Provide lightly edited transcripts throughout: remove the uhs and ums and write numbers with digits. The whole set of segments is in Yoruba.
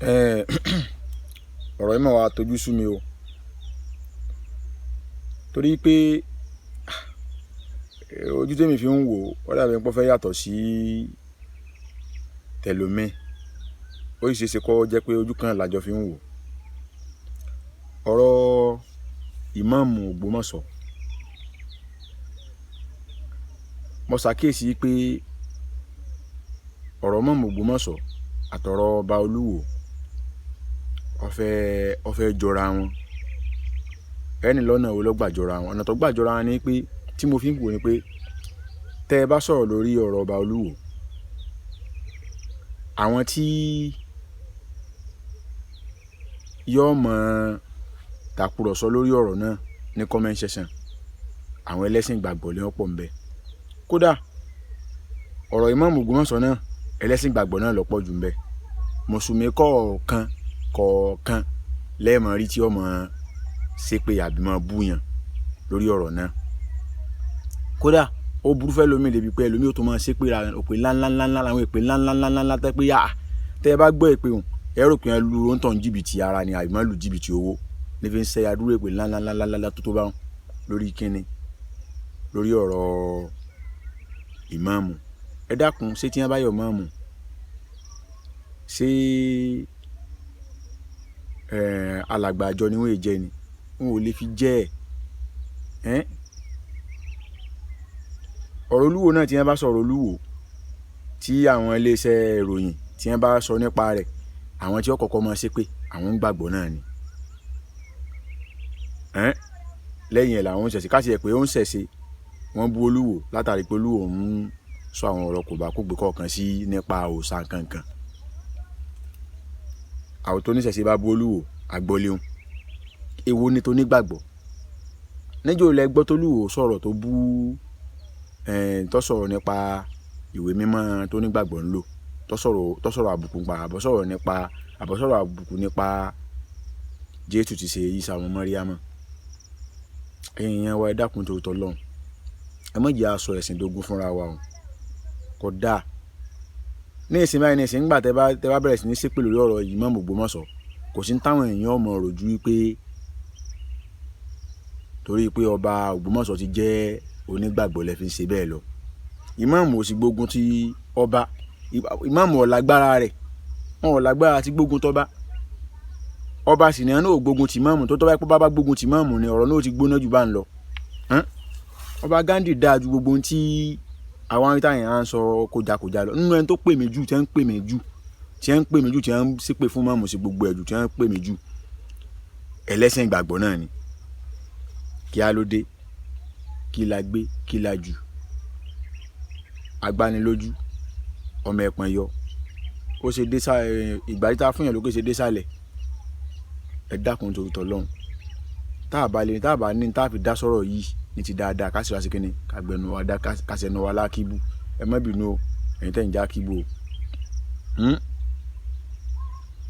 ọ̀rọ̀ yìí mà wá tojú sú mi o, torí pé ojú tèmi fi ń wò ó dàbí pé ó fẹ́ yàtọ̀ sí tẹlòmíì. Ó sì ṣeéṣe kó jẹ́ pé ojú kan làjọ fi ń wò. Ọ̀rọ̀ ìmáàmù Ògbómọ̀ṣọ́, mo ṣàkíyèsí pé ọ̀rọ̀ ìmáàmù Ògbómọ̀ṣọ́ àtọ̀rọ̀ ọba Olúwo ó fẹ́ jọra wọn. Ẹni lọ́nà wo ló gbà jọra wọn? Ọ̀nà tó gbà jọra wọn ni pé, tí mo fi ń wò ni pé, tẹ́ ẹ bá sọ̀rọ̀ lórí ọ̀rọ̀ ọba Olúwo, àwọn tí yóò mọ̀ tàkùrọ̀sọ lórí ọ̀rọ̀ náà ní comment section, àwọn ẹlẹ́sìn ìgbàgbọ́ ló pọ̀ ńbẹ̀. Kódà ọ̀rọ̀ ìmáàmù Ògbómọ̀ṣọ́ náà, ẹlẹ́sìn ìgbàgbọ́ náà ló pọ̀ jù ńbẹ̀. Mùsùlùmí kọ̀ọ̀kan lẹ́ẹ̀mọ̀ rí tí ó mọ̀ ṣépè àbí mọ̀ búyàn lórí ọ̀rọ̀ náà. Kódà ó burú fẹ́ lómi débi pé ẹlòmíì ó tún máa ṣépè ra òpè ńláńláńlá, àwọn èpè ńláńláńlá tẹ́ pé tẹ́ ẹ bá gbọ́ èpè hùn ẹ rò pé ẹ lu oúntàn jìbìtì ara ni àbí má lu jìbìtì owó ní fi ń ṣe àdúró èpè ńláńláńlá tó bá wọn lórí kíni, lórí ọ̀rọ̀ ìmáàmù. Ẹ dákun, ṣé tí wọ́n bá yọ ìmáàmù, ṣé alàgbà àjọ ni wọ́n jẹ́ ni? Wọn ò lè fi jẹ́ ẹ̀. Ọ̀rọ̀ Olúwo náà, tí wọ́n bá sọ̀rọ̀ Olúwo, tí àwọn iléeṣẹ́ ìròyìn tí wọ́n bá sọ nípa rẹ̀, àwọn tí ó kọ́kọ́ máa ṣépè àwọn ń gbàgbọ́ náà ni. Lẹ́yìn ẹ̀ làwọn ń ṣẹ̀ṣẹ̀, ká tiẹ̀ pé ó ń ṣẹ̀ṣẹ̀, wọ́n bú Olúwo látàrí pé Olúwo ń sọ àwọn ọ̀rọ̀ kò bá kó gbé kọ̀ọ̀kan sí nípa òòṣà kankan. Àwọn tó níṣẹ̀ṣẹ̀ bá bú Olúwo àgbọ́léhùn, èwo ni tó nígbàgbọ́? Níjọ́ lẹ gbọ́ tó Olúwo sọ̀rọ̀ tó bú tó sọ̀rọ̀ nípa ìwé mímọ́ tó nígbàgbọ́ ń lò, tó sọ̀rọ̀ àbùkù nípa Jésù ti ṣe Ìsá ọmọ Màríámọ̀. Ẹ̀yin yẹn wá, ẹ dákun torí t'Ọlọ́run, ẹ má jẹ́ á sọ ẹ̀sìn dógún fúnra wa o, kò dáa. Ní ìsìn báyìí, ní ìsìn nígbà tẹ́ bá bẹ̀rẹ̀ sí ní ṣépè lórí ọ̀rọ̀ ìmáàmù Ògbómọ̀ṣọ́, kò sí táwọn èèyàn ọmọ rojú wípé torí pé ọba Ògbómọ̀ṣọ́ ti jẹ́ onígbàgbọ́ lẹ fi ń ṣe bẹ́ẹ̀ lọ. Ìmáàmù ò sì gbógun ti ọba, ìmáàmù ò lágbára rẹ̀, wọn ò lágbára ti gbógun tọ́ba. Ọba sì náà ò gbógun ti ìmáàmù, tó tọ́ba pé bá gbógun ti ìmáàmù ni ọ̀rọ̀ náà ó ti gbóná jù bá ń lọ. Ọba Ghandi dáa ju gbogbo ohun tí àwọn arìnrìn táyà ń sọ kójakója lọ. Nínú ẹni tó pè mí jù, tí ń pè mí jù, tí ń ṣépè fún máàmù sí gbogbo ẹ̀jù, tí ń pè mí jù, ẹlẹ́sìn ìgbàgbọ́ náà ni. Kí á ló dé, kí la gbé, kí la jù, agbanilójú, ọmọ ẹ̀pọ̀n yọ, ó ṣe dé ìgbà tí ta fún yàn lókè ṣe dé sálẹ̀. Ẹ dákun torí t'Ọlọ́run, tá a bá ní tá a fi dá sọ̀rọ̀ yìí ní ti dáadáa, ká sì wá sí kíni, ká gbẹnu wa dá, ká sẹnu wa lákìbù. Ẹ má bínú o, ẹ̀yin tẹ́ ń já kíbù o.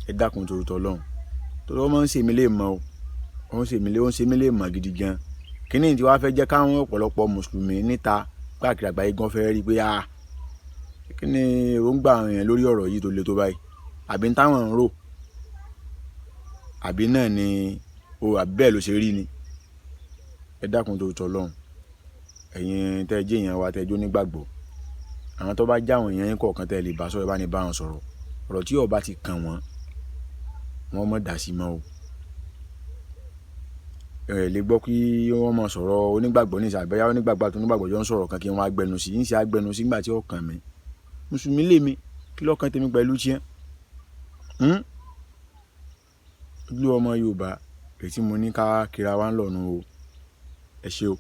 Ẹ dákun torí t'Ọlọ́run, torí ó máa ń ṣe mí lè mọ̀ o, ó ń ṣe mí lè mọ̀ gidi gan. Kíní tí wàá fẹ́ jẹ́ káwọn ọ̀pọ̀lọpọ̀ mùsùlùmí níta káàkiri àgbáyé gan fẹ́ rí pé kíní èròǹgbà àwọn èèyàn lórí ọ̀rọ̀ yìí tó le tó báyìí, àbí táwọn ń rò, àbí náà ni àbí bẹ́ẹ̀ ló ṣe rí ni. Ẹ dákun torí t'Ọlọ́run, ẹ̀yin tẹ́ jẹ́ èèyàn wa, tẹ́ jó nígbàgbọ́, àwọn tó bá já àwọn èèyàn yín kọ̀ọ̀kan tẹ́ lè bá sọ̀rọ̀, bá ní bá wọn sọ̀rọ̀, ọ̀rọ̀ tí ó bá ti kàn wọ́n mọ̀ dá sí mọ́ o. Lè gbọ́ kí wọ́n mọ̀ sọ̀rọ̀ onígbàgbọ́ ní ìsàbẹ̀yà onígbàgbọ́ àti onígbàgbọ́ jọ ń sọ̀rọ̀ kan kí wọ́n agbẹnu sí, ń ṣe agbẹnu sí nígbà tí ó kàn mí. Mùsùlùmí lèmi, kí lọ́kàn tèmi pẹ̀lú tiẹ̀? Ojú ọmọ Yorùbá, èyí tí mo ní ká kíra wá ń lọ́nu o. Ẹ ṣé o.